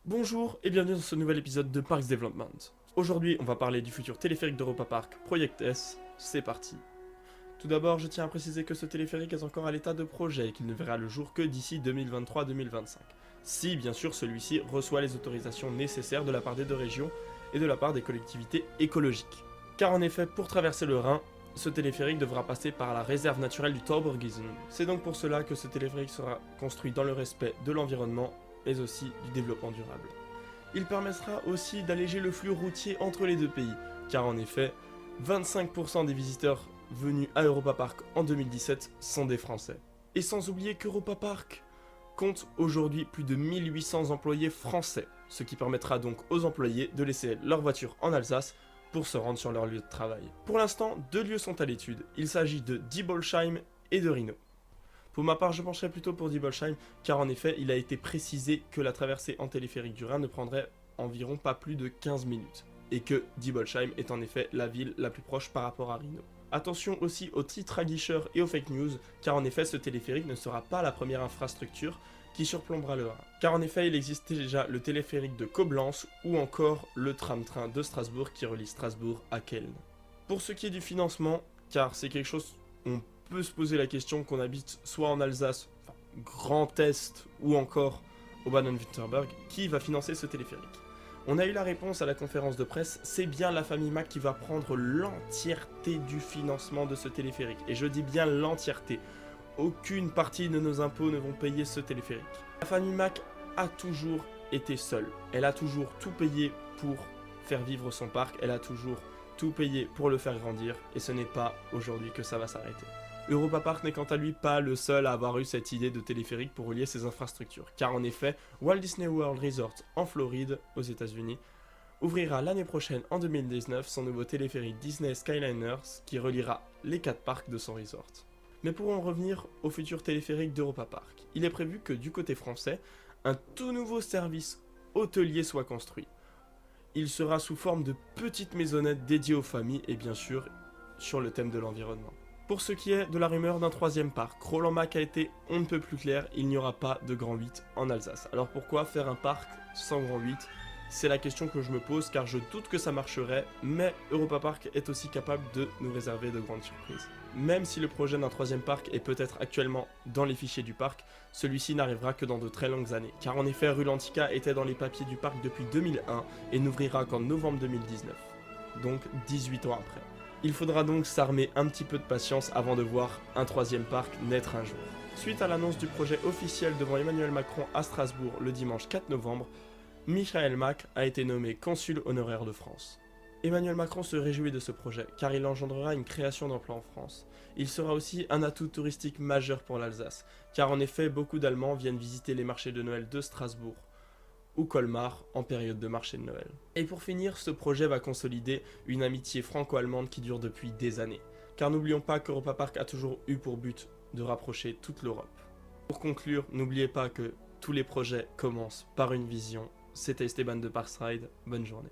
Bonjour et bienvenue dans ce nouvel épisode de Parks Development. Aujourd'hui, on va parler du futur téléphérique d'Europa Park, Project S. C'est parti. Tout d'abord, je tiens à préciser que ce téléphérique est encore à l'état de projet et qu'il ne verra le jour que d'ici 2023-2025. Si, bien sûr, celui-ci reçoit les autorisations nécessaires de la part des deux régions et de la part des collectivités écologiques. Car en effet, pour traverser le Rhin, ce téléphérique devra passer par la réserve naturelle du Taubergießen. C'est donc pour cela que ce téléphérique sera construit dans le respect de l'environnement, mais aussi du développement durable. Il permettra aussi d'alléger le flux routier entre les deux pays, car en effet, 25% des visiteurs venus à Europa Park en 2017 sont des Français. Et sans oublier qu'Europa Park compte aujourd'hui plus de 1800 employés français, ce qui permettra donc aux employés de laisser leur voiture en Alsace pour se rendre sur leur lieu de travail. Pour l'instant, deux lieux sont à l'étude, il s'agit de Diebelsheim et de Rhino. Pour ma part, je pencherais plutôt pour Diebelsheim, car en effet, il a été précisé que la traversée en téléphérique du Rhin ne prendrait environ pas plus de 15 minutes, et que Diebelsheim est en effet la ville la plus proche par rapport à Rhino. Attention aussi aux titres aguicheurs et aux fake news, car en effet, ce téléphérique ne sera pas la première infrastructure qui surplombera le Rhin. Car en effet, il existait déjà le téléphérique de Koblenz ou encore le tram-train de Strasbourg qui relie Strasbourg à Keln. Pour ce qui est du financement, car c'est quelque chose on peut se poser la question qu'on habite soit en Alsace, enfin, Grand Est ou encore au Baden-Württemberg, qui va financer ce téléphérique? On a eu la réponse à la conférence de presse, c'est bien la famille Mack qui va prendre l'entièreté du financement de ce téléphérique. Et je dis bien l'entièreté. Aucune partie de nos impôts ne vont payer ce téléphérique. La famille Mack a toujours été seule. Elle a toujours tout payé pour faire vivre son parc. Elle a toujours tout payé pour le faire grandir. Et ce n'est pas aujourd'hui que ça va s'arrêter. Europa Park n'est quant à lui pas le seul à avoir eu cette idée de téléphérique pour relier ses infrastructures. Car en effet, Walt Disney World Resort en Floride, aux États-Unis, ouvrira l'année prochaine, en 2019, son nouveau téléphérique Disney Skyliners qui reliera les 4 parcs de son resort. Mais pour en revenir au futur téléphérique d'Europa Park, il est prévu que du côté français, un tout nouveau service hôtelier soit construit. Il sera sous forme de petites maisonnettes dédiées aux familles et bien sûr sur le thème de l'environnement. Pour ce qui est de la rumeur d'un troisième parc, Roland Mack a été on ne peut plus clair, il n'y aura pas de Grand 8 en Alsace. Alors pourquoi faire un parc sans Grand 8 ? C'est la question que je me pose car je doute que ça marcherait, mais Europa Park est aussi capable de nous réserver de grandes surprises. Même si le projet d'un troisième parc est peut-être actuellement dans les fichiers du parc, celui-ci n'arrivera que dans de très longues années. Car en effet, Rulantica était dans les papiers du parc depuis 2001 et n'ouvrira qu'en novembre 2019. Donc 18 ans après. Il faudra donc s'armer un petit peu de patience avant de voir un troisième parc naître un jour. Suite à l'annonce du projet officiel devant Emmanuel Macron à Strasbourg le dimanche 4 novembre, Michael Mack a été nommé consul honoraire de France. Emmanuel Macron se réjouit de ce projet, car il engendrera une création d'emplois en France. Il sera aussi un atout touristique majeur pour l'Alsace, car en effet, beaucoup d'Allemands viennent visiter les marchés de Noël de Strasbourg ou Colmar en période de marché de Noël. Et pour finir, ce projet va consolider une amitié franco-allemande qui dure depuis des années. Car n'oublions pas qu'Europa Park a toujours eu pour but de rapprocher toute l'Europe. Pour conclure, n'oubliez pas que tous les projets commencent par une vision. C'était Esteban de Parkside, bonne journée.